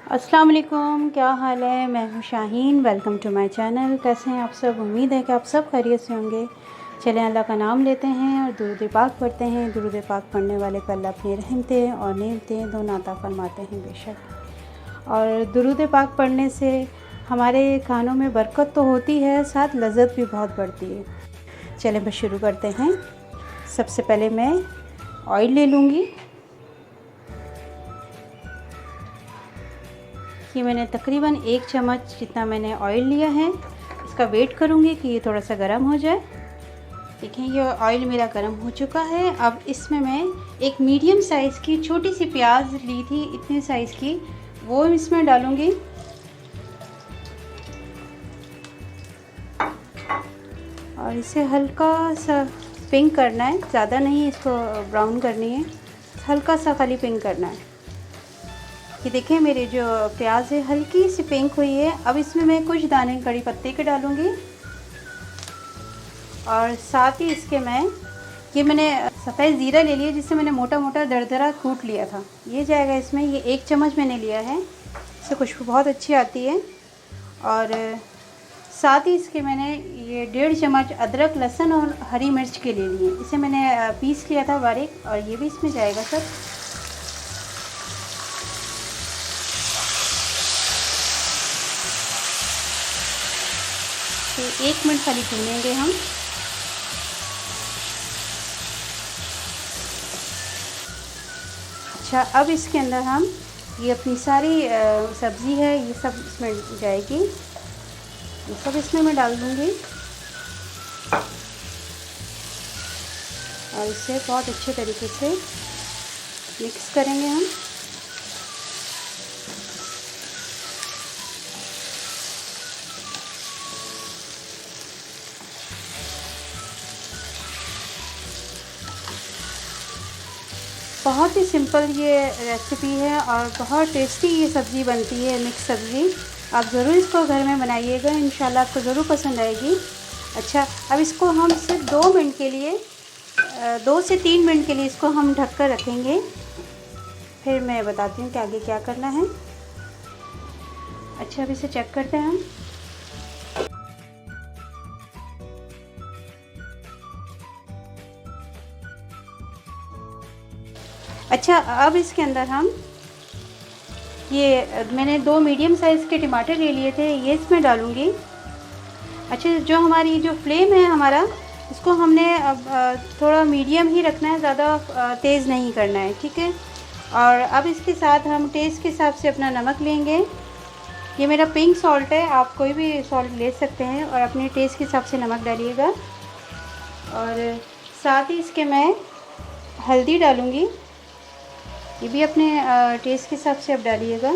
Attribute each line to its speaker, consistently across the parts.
Speaker 1: अस्सलाम वालेकुम, क्या हाल है। मैं हूँ Shaheen. Welcome to my channel. कैसे हैं आप सब। उम्मीद है कि आप सब खैरियत से होंगे। चलें अल्लाह का नाम लेते हैं और दुरूद पाक पढ़ते हैं। दुरूद पाक पढ़ने वाले को अल्लाह अपनी रहमतें और नेमतें दोनों अता फरमाते हैं बेशक। और दुरूद पाक पढ़ने से हमारे खानों में बरकत तो होती है, साथ लज़्ज़त भी बहुत बढ़ती है। चलें बस शुरू करते हैं। सबसे पहले मैं ऑयल ले लूँगी। कि मैंने तकरीबन 1 चम्मच जितना मैंने ऑयल लिया है। इसका वेट करूँगी कि ये थोड़ा सा गर्म हो जाए। देखें ये ऑयल मेरा गर्म हो चुका है। अब इसमें मैं एक मीडियम साइज़ की छोटी सी प्याज ली थी, इतने साइज़ की, वो इसमें डालूँगी। और इसे हल्का सा पिंक करना है, ज़्यादा नहीं इसको ब्राउन करनी है, हल्का सा खाली पिंक करना है। ये देखें मेरे जो प्याज है हल्की सी पिंक हुई है। अब इसमें मैं कुछ दाने कड़ी पत्ते के डालूँगी और साथ ही इसके मैंने सफ़ेद ज़ीरा ले लिया, जिससे मैंने मोटा मोटा दरदरा कूट लिया था, ये जाएगा इसमें। ये 1 चम्मच मैंने लिया है, इससे खुशबू बहुत अच्छी आती है। और साथ ही इसके मैंने ये 1.5 चम्मच अदरक, लहसुन और हरी मिर्च के ले लिए, इसे मैंने पीस लिया था बारीक, और ये भी इसमें जाएगा सब। तो 1 मिनट खाली भूनेंगे हम। अच्छा, अब इसके अंदर हम ये अपनी सारी सब्ज़ी है, ये सब इसमें जाएगी, ये सब इसमें मैं डाल दूँगी और इसे बहुत अच्छे तरीके से मिक्स करेंगे हम। बहुत ही सिंपल ये रेसिपी है और बहुत टेस्टी ये सब्ज़ी बनती है, मिक्स सब्ज़ी। आप ज़रूर इसको घर में बनाइएगा, इंशाल्लाह आपको ज़रूर पसंद आएगी। अच्छा, अब इसको हम सिर्फ 2 मिनट के लिए 2 से 3 मिनट के लिए इसको हम ढक कर रखेंगे। फिर मैं बताती हूँ कि आगे क्या करना है। अच्छा, अब इसे चेक करते हैं हम। अच्छा, अब इसके अंदर हम ये मैंने 2 मीडियम साइज़ के टमाटर ले लिए थे, ये इसमें डालूँगी। अच्छा, जो हमारी जो फ्लेम है हमारा, इसको हमने अब थोड़ा मीडियम ही रखना है, ज़्यादा तेज़ नहीं करना है, ठीक है। और अब इसके साथ हम टेस्ट के हिसाब से अपना नमक लेंगे। ये मेरा पिंक सॉल्ट है, आप कोई भी सॉल्ट ले सकते हैं, और अपने टेस्ट के हिसाब से नमक डालिएगा। और साथ ही इसके मैं हल्दी डालूँगी, ये भी अपने टेस्ट के हिसाब से आप डालिएगा।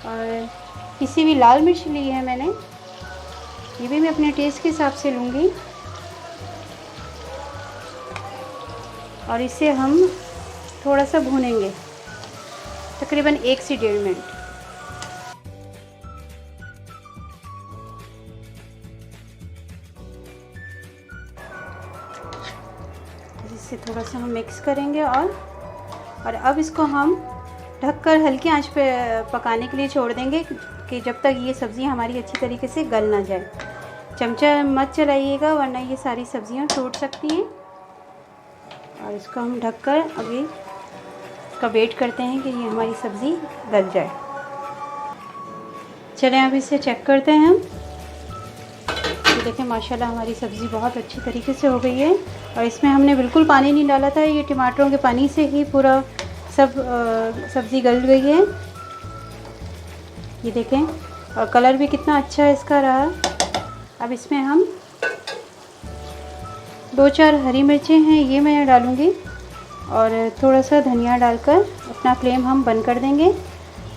Speaker 1: और किसी भी लाल मिर्च ली है मैंने, ये भी मैं अपने टेस्ट के हिसाब से लूँगी। और इसे हम थोड़ा सा भूनेंगे, तकरीबन 1 से 1.5 मिनट। इसे थोड़ा सा हम मिक्स करेंगे। और अब इसको हम ढककर हल्की आंच पे पकाने के लिए छोड़ देंगे, कि जब तक ये सब्ज़ी हमारी अच्छी तरीके से गल ना जाए। चमचा मत चलाइएगा, वरना ये सारी सब्जियां टूट सकती हैं। और इसको हम ढककर अभी इसका वेट करते हैं कि ये हमारी सब्ज़ी गल जाए। चलें अब इसे चेक करते हैं हम। ये देखें माशाल्लाह हमारी सब्ज़ी बहुत अच्छी तरीके से हो गई है, और इसमें हमने बिल्कुल पानी नहीं डाला था, ये टमाटरों के पानी से ही पूरा सब सब्ज़ी गल गई है। ये देखें, और कलर भी कितना अच्छा इसका रहा। अब इसमें हम 2-4 हरी मिर्चें हैं, ये मैं डालूँगी, और थोड़ा सा धनिया डालकर अपना फ्लेम हम बंद कर देंगे।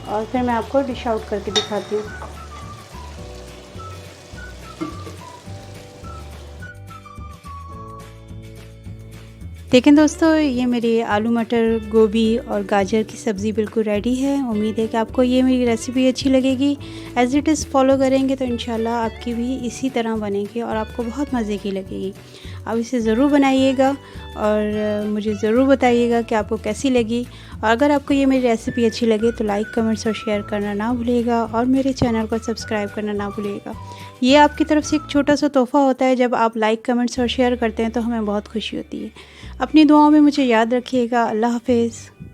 Speaker 1: और फिर मैं आपको डिश आउट करके दिखाती हूँ। देखें दोस्तों, ये मेरी आलू मटर गोभी और गाजर की सब्ज़ी बिल्कुल रेडी है। उम्मीद है कि आपको ये मेरी रेसिपी अच्छी लगेगी। एज़ इट इज़ फॉलो करेंगे तो इंशाल्लाह आपकी भी इसी तरह बनेगी और आपको बहुत मज़े की लगेगी। आप इसे ज़रूर बनाइएगा और मुझे ज़रूर बताइएगा कि आपको कैसी लगी। और अगर आपको ये मेरी रेसिपी अच्छी लगे तो लाइक, कमेंट्स और शेयर करना ना भूलिएगा और मेरे चैनल को सब्सक्राइब करना ना भूलिएगा। ये आपकी तरफ से एक छोटा सा तोहफ़ा होता है, जब आप लाइक, कमेंट्स और शेयर करते हैं तो हमें बहुत खुशी होती है। अपनी दुआओं में मुझे याद रखिएगा। अल्लाह हाफ़िज़।